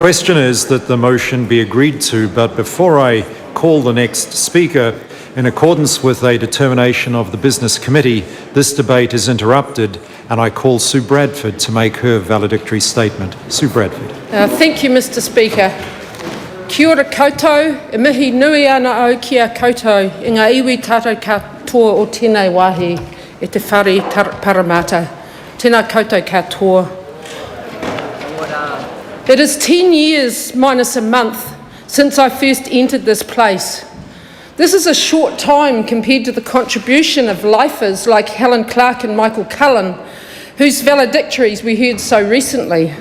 Question is that the motion be agreed to, but before I call the next speaker, in accordance with a determination of the Business Committee, this debate is interrupted and I call Sue Bradford to make her valedictory statement. Sue Bradford. Thank you, Mr Speaker. Kia ora koutou, e mihi nui ana au kia koutou, i ngā iwi tātou katoa o tēnei wāhi e te whare paramata. Tēnā koutou katoa. It is 10 years minus a month since I first entered this place. This is a short time compared to the contribution of lifers like Helen Clark and Michael Cullen, whose valedictories we heard so recently.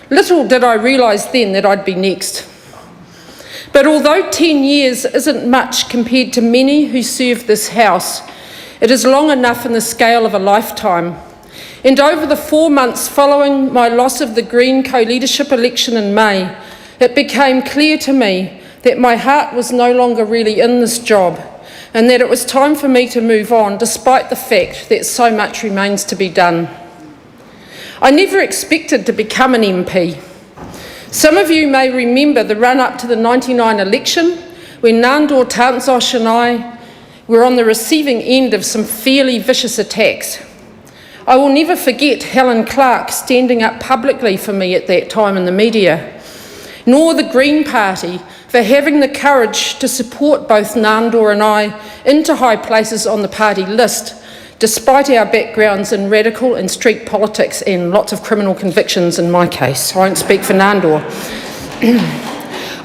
Little did I realise then that I'd be next. But although 10 years isn't much compared to many who serve this House, it is long enough in the scale of a lifetime. And over the 4 months following my loss of the Green co-leadership election in May, it became clear to me that my heart was no longer really in this job and that it was time for me to move on, despite the fact that so much remains to be done. I never expected to become an MP. Some of you may remember the run-up to the 99 election when Nandor Tansosh and I were on the receiving end of some fairly vicious attacks. I will never forget Helen Clark standing up publicly for me at that time in the media, nor the Green Party for having the courage to support both Nandor and I into high places on the party list, despite our backgrounds in radical and street politics and lots of criminal convictions in my case. I won't speak for Nandor.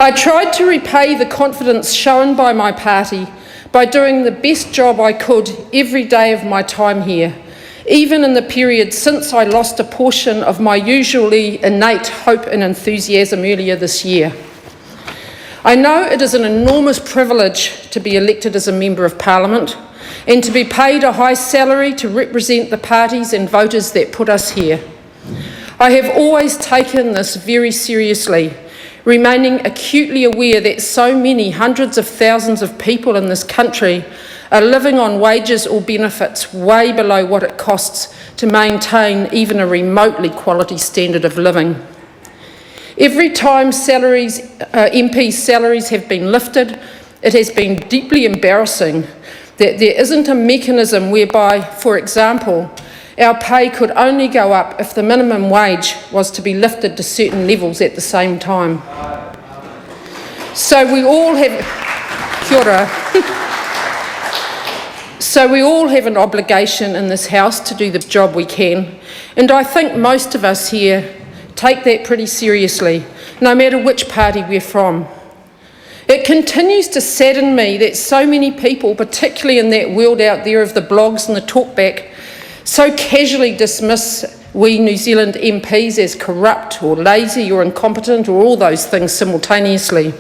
I tried to repay the confidence shown by my party by doing the best job I could every day of my time here, even in the period since I lost a portion of my usually innate hope and enthusiasm earlier this year. I know it is an enormous privilege to be elected as a Member of Parliament and to be paid a high salary to represent the parties and voters that put us here. I have always taken this very seriously, remaining acutely aware that so many hundreds of thousands of people in this country are living on wages or benefits way below what it costs to maintain even a remotely quality standard of living. Every time MPs' salaries have been lifted, it has been deeply embarrassing that there isn't a mechanism whereby, for example, our pay could only go up if the minimum wage was to be lifted to certain levels at the same time. So we all have... Kia ora. So we all have an obligation in this House to do the job we can, and I think most of us here take that pretty seriously, no matter which party we're from. It continues to sadden me that so many people, particularly in that world out there of the blogs and the talkback, so casually dismiss we New Zealand MPs as corrupt or lazy or incompetent or all those things simultaneously.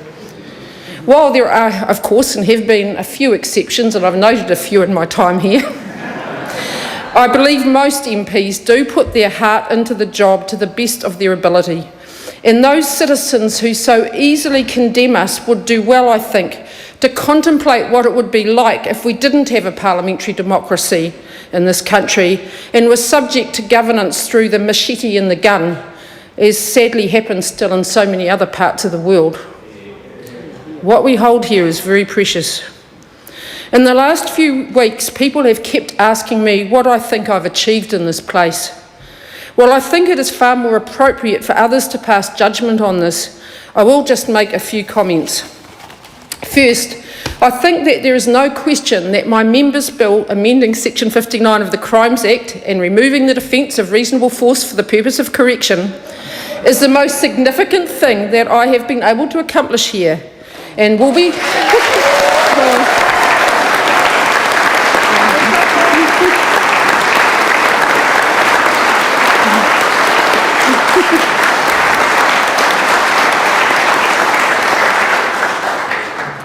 While there are, of course, and have been a few exceptions, and I've noted a few in my time here, I believe most MPs do put their heart into the job to the best of their ability. And those citizens who so easily condemn us would do well, I think, to contemplate what it would be like if we didn't have a parliamentary democracy in this country and were subject to governance through the machete and the gun, as sadly happens still in so many other parts of the world. What we hold here is very precious. In the last few weeks, people have kept asking me what I think I've achieved in this place. Well, I think it is far more appropriate for others to pass judgment on this. I will just make a few comments. First, I think that there is no question that my members' bill amending Section 59 of the Crimes Act and removing the defence of reasonable force for the purpose of correction is the most significant thing that I have been able to accomplish here, and will be...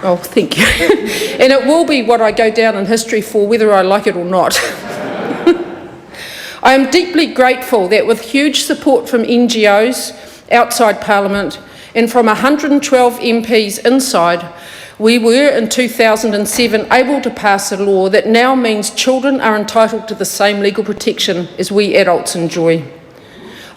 Oh, thank you. And it will be what I go down in history for, whether I like it or not. I am deeply grateful that with huge support from NGOs outside Parliament and from 112 MPs inside, we were in 2007 able to pass a law that now means children are entitled to the same legal protection as we adults enjoy.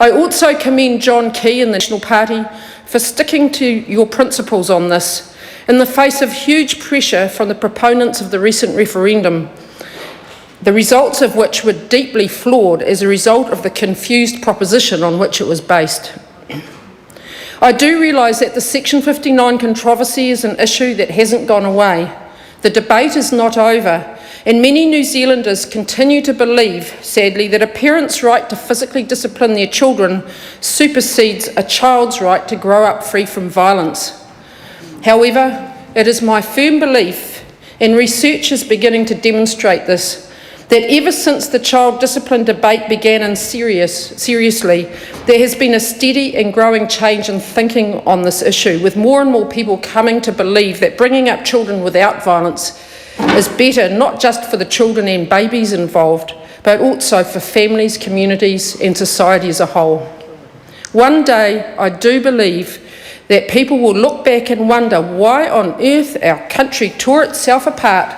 I also commend John Key and the National Party for sticking to your principles on this in the face of huge pressure from the proponents of the recent referendum, the results of which were deeply flawed as a result of the confused proposition on which it was based. I do realise that the Section 59 controversy is an issue that hasn't gone away. The debate is not over, and many New Zealanders continue to believe, sadly, that a parent's right to physically discipline their children supersedes a child's right to grow up free from violence. However, it is my firm belief, and research is beginning to demonstrate this, that ever since the child discipline debate began seriously, there has been a steady and growing change in thinking on this issue, with more and more people coming to believe that bringing up children without violence is better, not just for the children and babies involved, but also for families, communities, and society as a whole. One day, I do believe that people will look back and wonder why on earth our country tore itself apart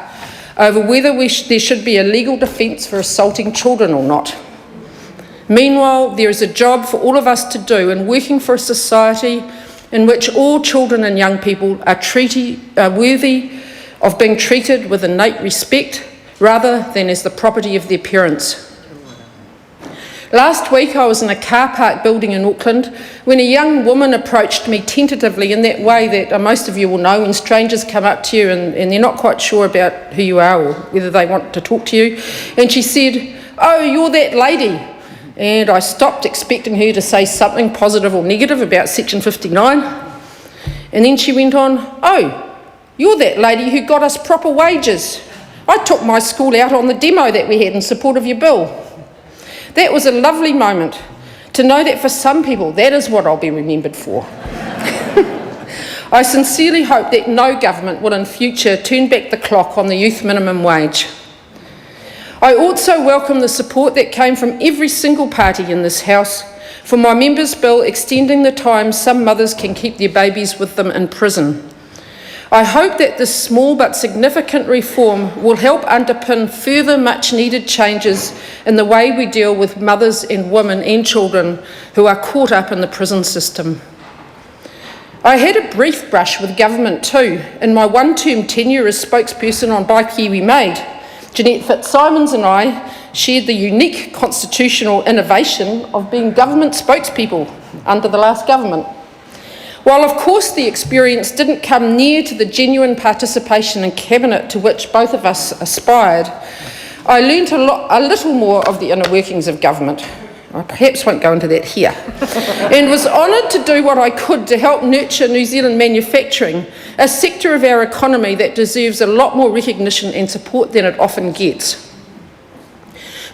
over whether there should be a legal defence for assaulting children or not. Meanwhile, there is a job for all of us to do in working for a society in which all children and young people are worthy of being treated with innate respect rather than as the property of their parents. Last week I was in a car park building in Auckland when a young woman approached me tentatively in that way that most of you will know when strangers come up to you and they're not quite sure about who you are or whether they want to talk to you. And she said, "Oh, you're that lady." And I stopped expecting her to say something positive or negative about Section 59. And then she went on, "Oh, you're that lady who got us proper wages. I took my school out on the demo that we had in support of your bill." That was a lovely moment to know that for some people that is what I'll be remembered for. I sincerely hope that no government will in future turn back the clock on the youth minimum wage. I also welcome the support that came from every single party in this House for my members' bill extending the time some mothers can keep their babies with them in prison. I hope that this small but significant reform will help underpin further much-needed changes in the way we deal with mothers and women and children who are caught up in the prison system. I had a brief brush with government too in my one-term tenure as spokesperson on Buy Kiwi Made. Jeanette Fitzsimons and I shared the unique constitutional innovation of being government spokespeople under the last government. While of course the experience didn't come near to the genuine participation in Cabinet to which both of us aspired, I learnt a little more of the inner workings of government. I perhaps won't go into that here. And was honoured to do what I could to help nurture New Zealand manufacturing, a sector of our economy that deserves a lot more recognition and support than it often gets.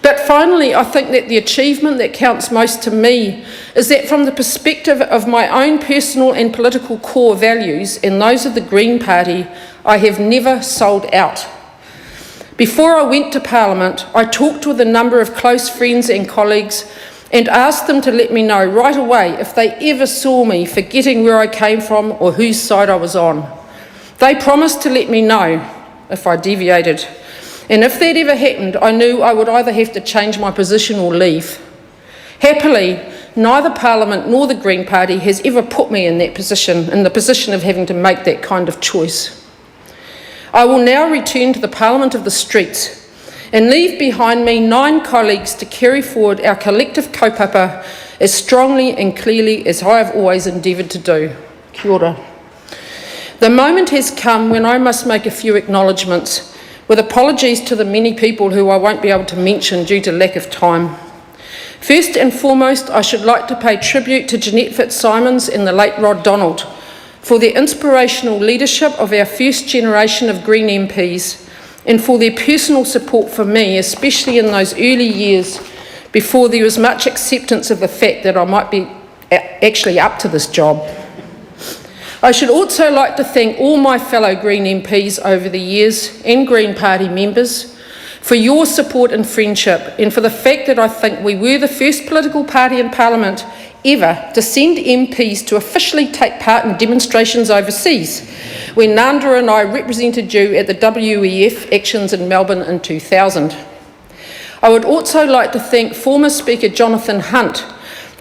But finally, I think that the achievement that counts most to me is that from the perspective of my own personal and political core values and those of the Green Party, I have never sold out. Before I went to Parliament, I talked with a number of close friends and colleagues and asked them to let me know right away if they ever saw me forgetting where I came from or whose side I was on. They promised to let me know if I deviated. And if that ever happened, I knew I would either have to change my position or leave. Happily, neither Parliament nor the Green Party has ever put me in the position of having to make that kind of choice. I will now return to the Parliament of the streets and leave behind me 9 colleagues to carry forward our collective kaupapa as strongly and clearly as I have always endeavoured to do. Kia ora. The moment has come when I must make a few acknowledgements, with apologies to the many people who I won't be able to mention due to lack of time. First and foremost, I should like to pay tribute to Jeanette Fitzsimons and the late Rod Donald for their inspirational leadership of our first generation of Green MPs and for their personal support for me, especially in those early years before there was much acceptance of the fact that I might be actually up to this job. I should also like to thank all my fellow Green MPs over the years and Green Party members for your support and friendship and for the fact that I think we were the first political party in Parliament ever to send MPs to officially take part in demonstrations overseas when Nanda and I represented you at the WEF actions in Melbourne in 2000. I would also like to thank former Speaker Jonathan Hunt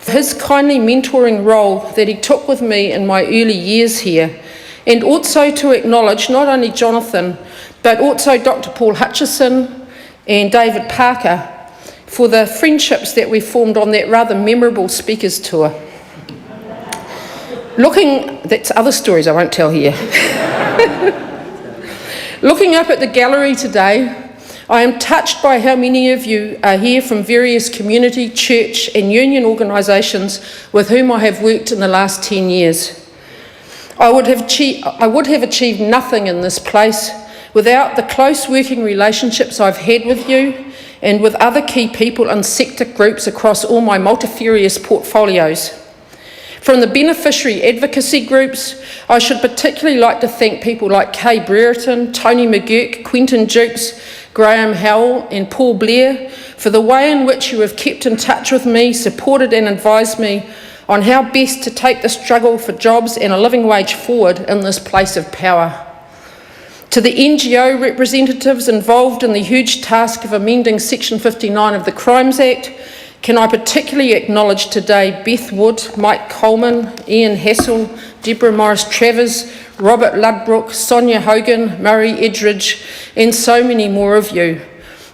for his kindly mentoring role that he took with me in my early years here, and also to acknowledge not only Jonathan, but also Dr. Paul Hutchison and David Parker for the friendships that we formed on that rather memorable speakers tour. That's other stories I won't tell here. Looking up at the gallery today, I am touched by how many of you are here from various community, church and union organisations with whom I have worked in the last 10 years. I would have achieved nothing in this place without the close working relationships I've had with you and with other key people and sector groups across all my multifarious portfolios. From the beneficiary advocacy groups, I should particularly like to thank people like Kay Brereton, Tony McGurk, Quentin Jukes, Graham Howell and Paul Blair for the way in which you have kept in touch with me, supported and advised me on how best to take the struggle for jobs and a living wage forward in this place of power. To the NGO representatives involved in the huge task of amending Section 59 of the Crimes Act, can I particularly acknowledge today Beth Wood, Mike Coleman, Ian Hassel, Deborah Morris-Travers, Robert Ludbrook, Sonia Hogan, Murray Edridge, and so many more of you.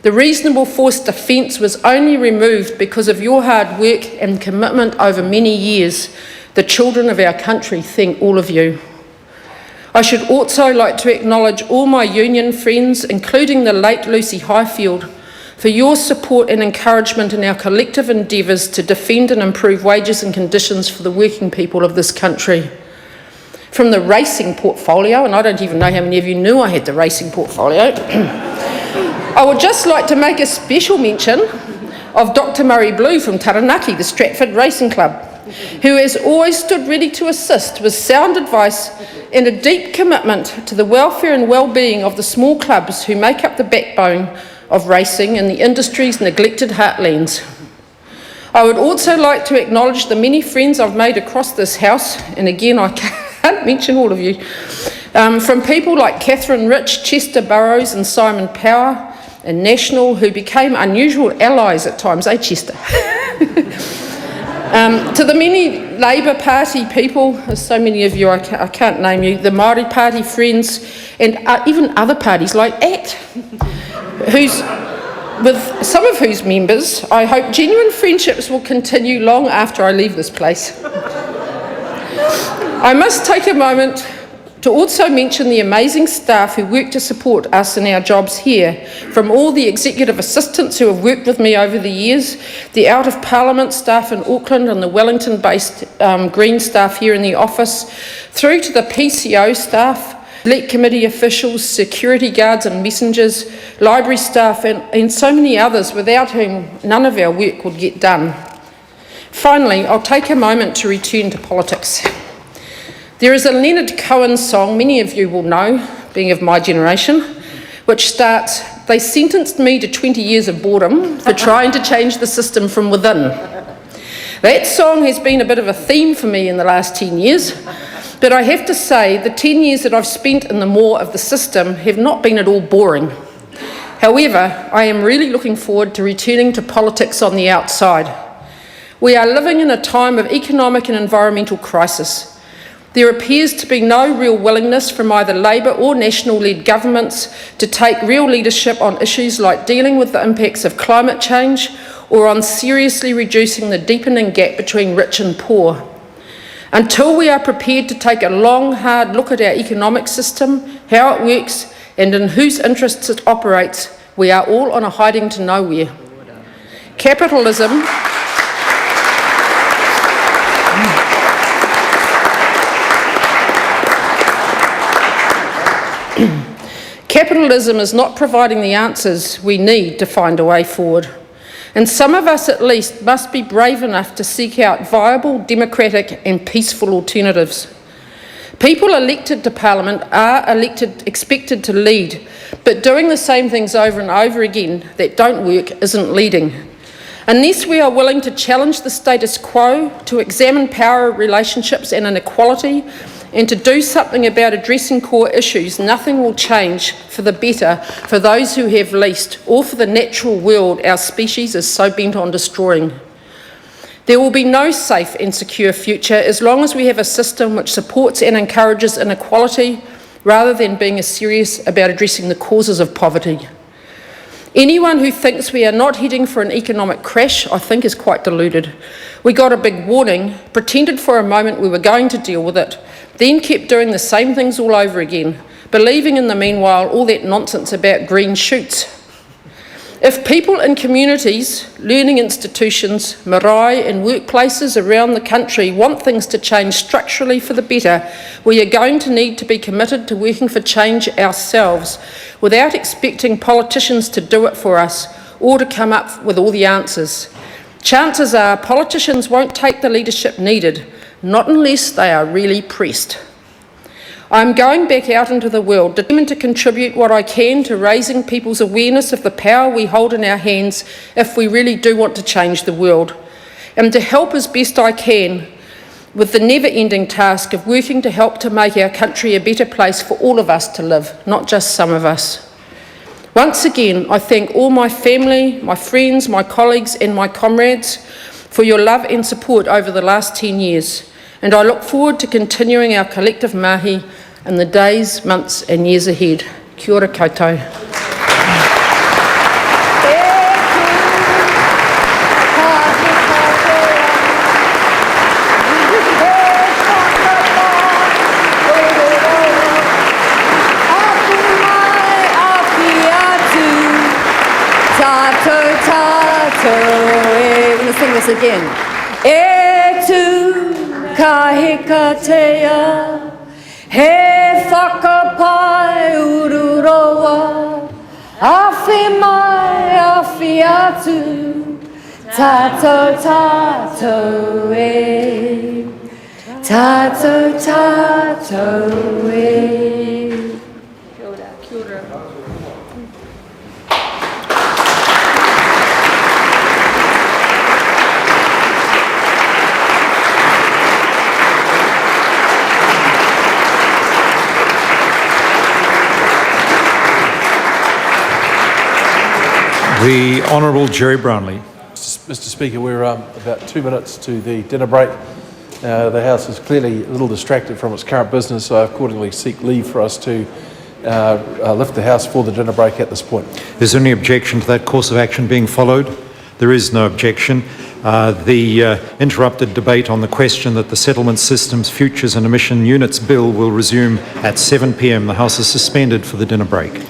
The reasonable force defence was only removed because of your hard work and commitment over many years. The children of our country thank all of you. I should also like to acknowledge all my union friends, including the late Lucy Highfield, for your support and encouragement in our collective endeavours to defend and improve wages and conditions for the working people of this country. From the racing portfolio, and I don't even know how many of you knew I had the racing portfolio, I would just like to make a special mention of Dr. Murray Blue from Taranaki, the Stratford Racing Club, who has always stood ready to assist with sound advice and a deep commitment to the welfare and well-being of the small clubs who make up the backbone of racing in the industry's neglected heartlands. I would also like to acknowledge the many friends I've made across this house, and again I can't mention all of you, from people like Catherine Rich, Chester Burrows and Simon Power and National, who became unusual allies at times, Chester? To the many Labour Party people, there's so many of you, I can't name you, the Māori Party friends, and even other parties like ACT, with some of whose members I hope genuine friendships will continue long after I leave this place. I must take a moment to also mention the amazing staff who work to support us in our jobs here, from all the executive assistants who have worked with me over the years, the out of Parliament staff in Auckland and the Wellington-based Green staff here in the office, through to the PCO staff, Select Committee officials, security guards and messengers, library staff and so many others without whom none of our work would get done. Finally, I'll take a moment to return to politics. There is a Leonard Cohen song many of you will know, being of my generation, which starts, "They sentenced me to 20 years of boredom for trying to change the system from within." That song has been a bit of a theme for me in the last 10 years, but I have to say the 10 years that I've spent in the maw of the system have not been at all boring. However, I am really looking forward to returning to politics on the outside. We are living in a time of economic and environmental crisis. There appears to be no real willingness from either Labour or National-led governments to take real leadership on issues like dealing with the impacts of climate change or on seriously reducing the deepening gap between rich and poor. Until we are prepared to take a long, hard look at our economic system, how it works, and in whose interests it operates, we are all on a hiding to nowhere. Capitalism is not providing the answers we need to find a way forward. And some of us at least must be brave enough to seek out viable, democratic and peaceful alternatives. People elected to Parliament are expected to lead, but doing the same things over and over again that don't work isn't leading. Unless we are willing to challenge the status quo, to examine power relationships and inequality, and to do something about addressing core issues, nothing will change for the better for those who have least, or for the natural world our species is so bent on destroying. There will be no safe and secure future as long as we have a system which supports and encourages inequality rather than being as serious about addressing the causes of poverty. Anyone who thinks we are not heading for an economic crash, I think, is quite deluded. We got a big warning, pretended for a moment we were going to deal with it, then kept doing the same things all over again, believing in the meanwhile all that nonsense about green shoots. If people in communities, learning institutions, marae and workplaces around the country want things to change structurally for the better, we are going to need to be committed to working for change ourselves without expecting politicians to do it for us or to come up with all the answers. Chances are politicians won't take the leadership needed, not unless they are really pressed. I'm going back out into the world, determined to contribute what I can to raising people's awareness of the power we hold in our hands if we really do want to change the world, and to help as best I can with the never-ending task of working to help to make our country a better place for all of us to live, not just some of us. Once again, I thank all my family, my friends, my colleagues and my comrades for your love and support over the last 10 years. And I look forward to continuing our collective mahi in the days, months and years ahead. Kia ora koutou. We're going to sing this again. E tu ka hikatea, he whakapai ururoa, awhi mai, awhi atu, tātou tātou e, tātou tātou e. Kia ora, kia ora. The Honourable Jerry Brownlee. Mr Speaker, we're about 2 minutes to the dinner break. The House is clearly a little distracted from its current business, so I accordingly seek leave for us to lift the House for the dinner break at this point. Is there any objection to that course of action being followed? There is no objection. The interrupted debate on the question that the Settlement Systems Futures and Emission Units Bill will resume at 7 p.m. The House is suspended for the dinner break.